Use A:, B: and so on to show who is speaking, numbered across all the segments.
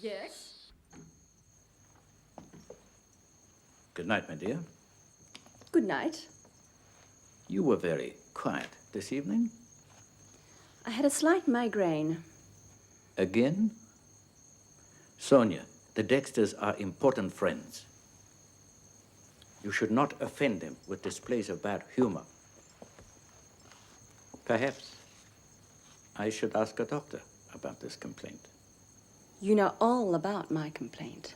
A: Yes?
B: Good night, my dear.
A: Good night.
B: You were very quiet this evening.
A: I had a slight migraine.
B: Again? Sonia, the Dexters are important friends. You should not offend them with displays of bad humor. Perhaps I should ask a doctor about this complaint.
A: You know all about my complaint.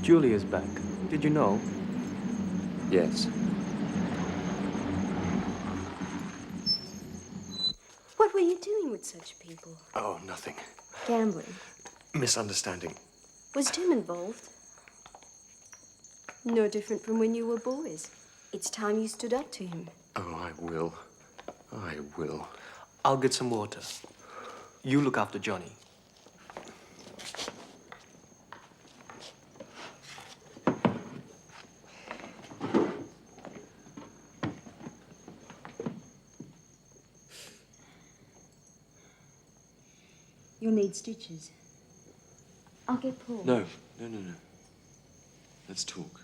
C: Julia's back. Did you know?
D: Yes.
E: What were you doing with such people?
D: Oh, nothing.
E: Gambling.
D: Misunderstanding.
E: Was Tim involved? No different from when you were boys. It's time you stood up to him.
D: Oh, I will. I will.
C: I'll get some water. You look after Johnny.
E: You'll need stitches. I'll get Paul.
D: No. Let's talk.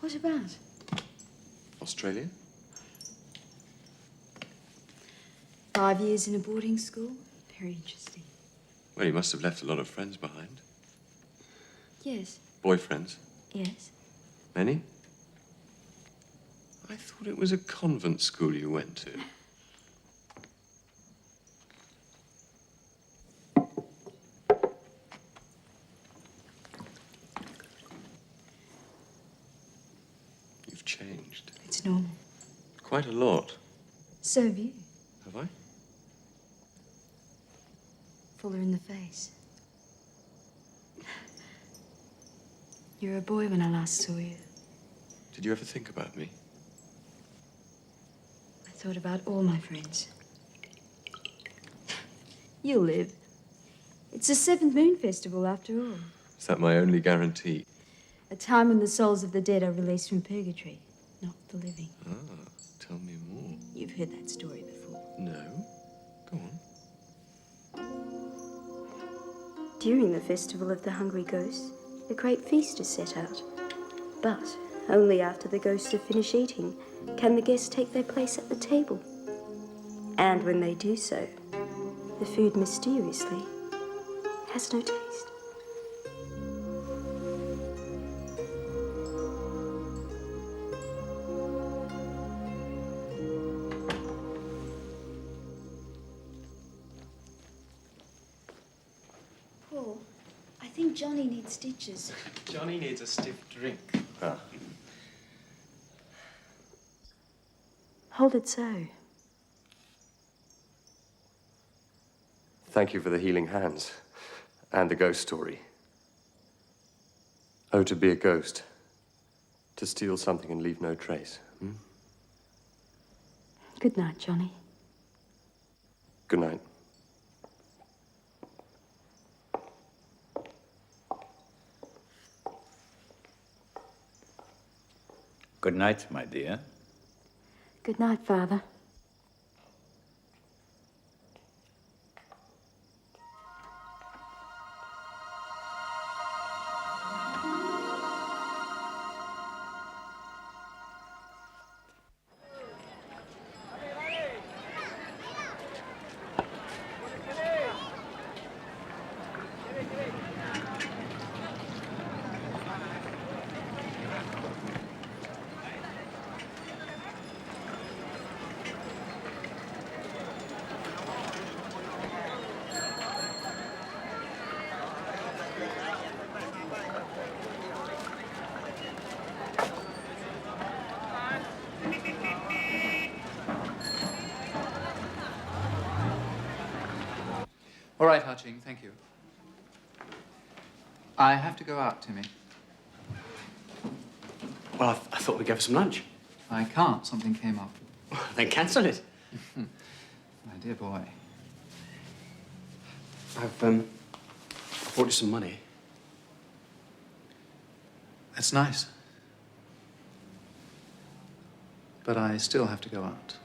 E: What about?
D: Australia?
E: 5 years in a boarding school? Very interesting.
D: Well, you must have left a lot of friends behind.
E: Yes.
D: Boyfriends?
E: Yes.
D: Many? I thought it was a convent school you went to. You've changed.
E: It's normal.
D: Quite a lot.
E: So have you.
D: Have I?
E: Fuller in the face. You were a boy when I last saw you.
D: Did you ever think about me?
E: I thought about all my friends. You'll live. It's the 7th Moon Festival, after all.
D: Is that my only guarantee?
E: A time when the souls of the dead are released from purgatory, not the living.
D: Ah, tell me more.
E: You've heard that story before.
D: No? Go on.
E: During the Festival of the Hungry Ghosts, a great feast is set out. But only after the ghosts have finished eating can the guests take their place at the table. And when they do so, the food mysteriously has no taste. Paul, I think Johnny needs stitches.
C: Johnny needs a stiff drink.
D: Ah.
E: Hold it so.
D: Thank you for the healing hands and the ghost story. Oh, to be a ghost. To steal something and leave no trace. Hmm?
E: Good night, Johnny.
D: Good night.
B: Good night, my dear.
E: Good night, Father.
F: All right, Hutching, thank you. I have to go out, Timmy.
G: Well, I thought we'd go for some lunch.
F: I can't. Something came up.
G: Then cancel it.
F: My dear boy.
G: I've brought you some money.
F: That's nice. But I still have to go out.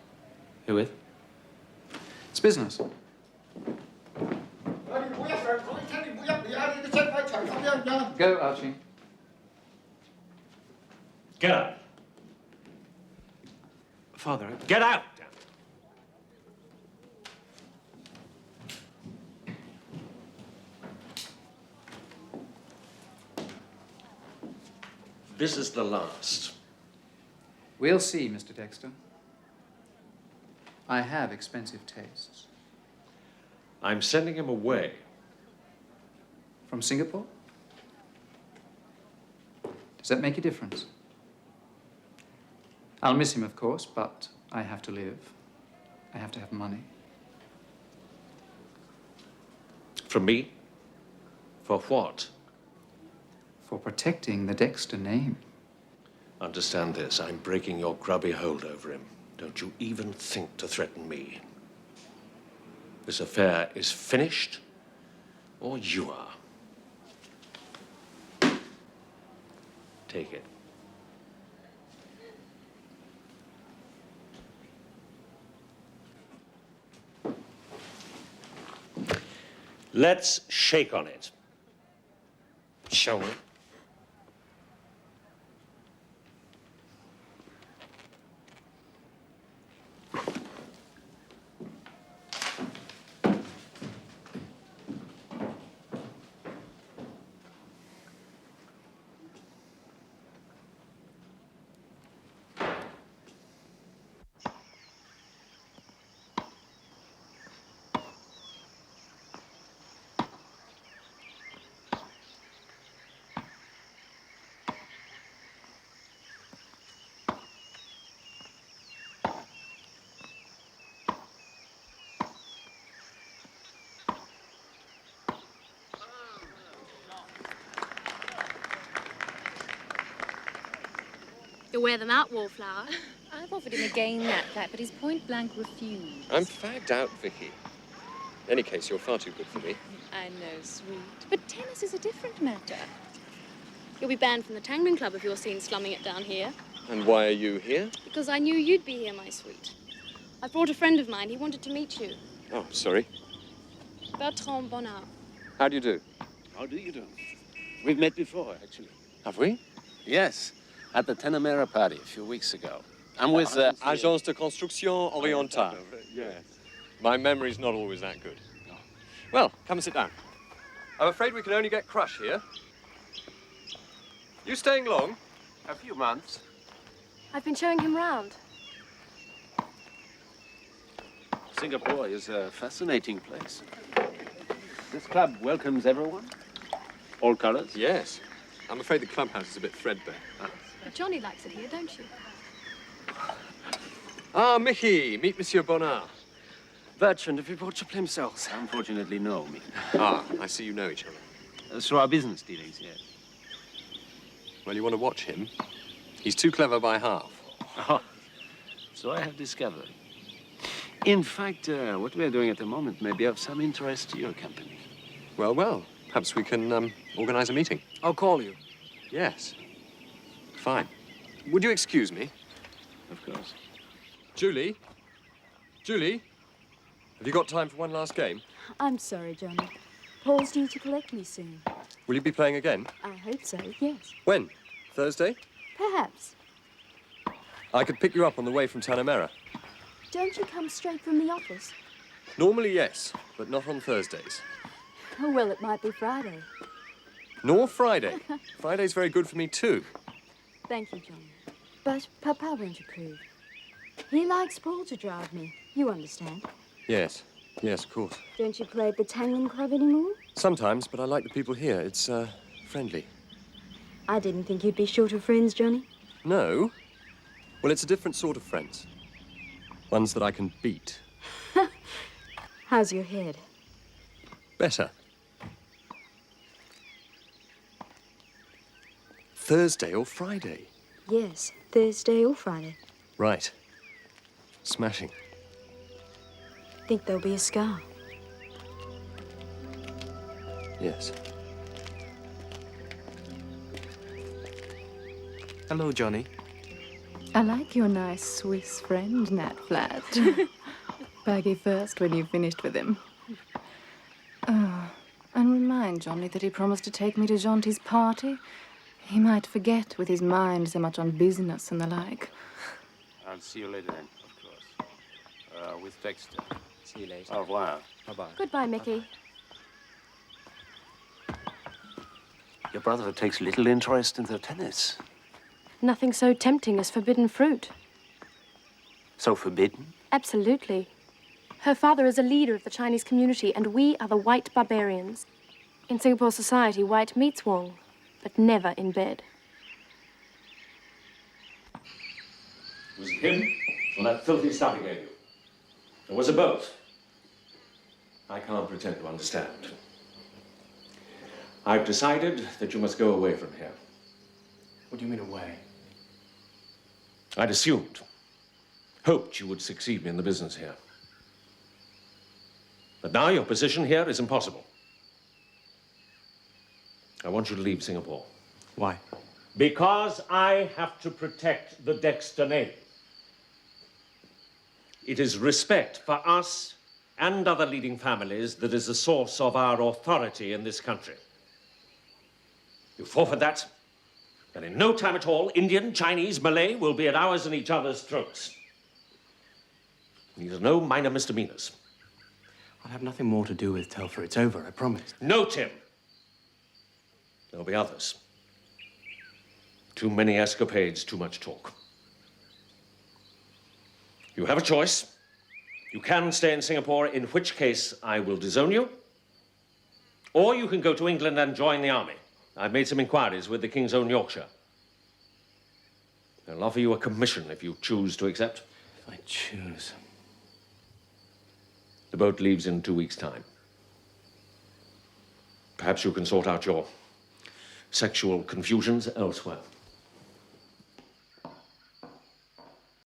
G: Who with?
F: It's business. Go, Archie.
G: Get up.
C: Father,
G: Get out! This is the last.
F: We'll see, Mr. Dexter. I have expensive tastes.
H: I'm sending him away.
F: From Singapore? Does that make a difference? I'll miss him, of course, but I have to live. I have to have money.
H: From me? For what?
F: For protecting the Dexter name.
H: Understand this, I'm breaking your grubby hold over him. Don't you even think to threaten me. This affair is finished, or you are. Take it. Let's shake on it. Shall we?
I: You'll wear them out, Wallflower.
J: I've offered him a game at that, but he's point blank refused.
D: I'm fagged out, Vicky. In any case, you're far too good for me.
J: I know, sweet. But tennis is a different matter.
I: You'll be banned from the Tangling Club if you're seen slumming it down here.
D: And why are you here?
I: Because I knew you'd be here, my sweet. I brought a friend of mine. He wanted to meet you.
D: Oh, sorry.
I: Bertrand Bonnard.
D: How do you do?
K: How do you do? We've met before, actually.
D: Have we?
K: Yes, at the Tanamera party a few weeks ago. I'm with
D: Agence de Construction Orientale.
K: Yes.
D: My memory's not always that good. Well, come and sit down. I'm afraid we can only get Crush here. You staying long?
K: A few months.
I: I've been showing him round.
K: Singapore is a fascinating place. This club welcomes everyone? All colors?
D: Yes. I'm afraid the clubhouse is a bit threadbare.
I: Johnny likes it here, don't you?
D: Ah, Mickey, meet Monsieur Bonnard.
K: Bertrand, have you brought your plimsolls? Unfortunately, no, me.
D: Ah, I see you know each other.
K: Through our business dealings, yes.
D: Well, you want to watch him? He's too clever by half.
K: Oh, so I have discovered. In fact, what we are doing at the moment may be of some interest to your company.
D: Well, well, perhaps we can organize a meeting.
C: I'll call you.
D: Yes. Fine. Would you excuse me?
K: Of course.
D: Julie? Julie? Have you got time for one last game?
E: I'm sorry, Johnny. Paul's due to collect me soon.
D: Will you be playing again?
E: I hope so, yes.
D: When? Thursday?
E: Perhaps.
D: I could pick you up on the way from Tanamera.
E: Don't you come straight from the office?
D: Normally, yes, but not on Thursdays.
E: Oh, well, it might be Friday.
D: Nor Friday. Friday's very good for me, too.
E: Thank you, Johnny. But Papa won't approve. He likes Paul to drive me. You understand?
D: Yes. Yes, of course.
E: Don't you play at the Tangling Club anymore?
D: Sometimes, but I like the people here. It's, friendly.
E: I didn't think you'd be short of friends, Johnny.
D: No? Well, it's a different sort of friends. Ones that I can beat.
E: How's your head?
D: Better. Thursday or Friday?
E: Yes, Thursday or Friday.
D: Right. Smashing.
E: Think there'll be a scar.
D: Yes.
C: Hello, Johnny.
L: I like your nice Swiss friend, Nat Flat. Baggy first when you finished with him. Oh, and remind Johnny that he promised to take me to Jonty's party. He might forget with his mind so much on business and the like.
K: I'll see you later then, of course. With Dexter.
G: See you later.
K: Au revoir.
G: Bye-bye.
I: Goodbye, Mickey.
K: Your brother takes little interest in the tennis.
I: Nothing so tempting as forbidden fruit.
K: So forbidden?
I: Absolutely. Her father is a leader of the Chinese community, and we are the white barbarians. In Singapore society, white meets Wong, but never in bed.
H: Was it him or that filthy stuff he gave you? Or was it both? I can't pretend to understand. I've decided that you must go away from here.
F: What do you mean away?
H: I'd assumed, hoped you would succeed me in the business here. But now your position here is impossible. I want you to leave Singapore.
C: Why?
H: Because I have to protect the Dexter name. It is respect for us and other leading families that is the source of our authority in this country. You forfeit that, and in no time at all, Indian, Chinese, Malay will be at ours and each other's throats. These are no minor misdemeanors.
C: I'll have nothing more to do with Telfer. It's over, I promise.
H: No, Tim. There'll be others. Too many escapades, too much talk. You have a choice. You can stay in Singapore, in which case I will disown you. Or you can go to England and join the army. I've made some inquiries with the King's Own Yorkshire. They'll offer you a commission if you choose to accept.
C: If I choose.
H: The boat leaves in 2 weeks' time. Perhaps you can sort out your sexual confusions elsewhere.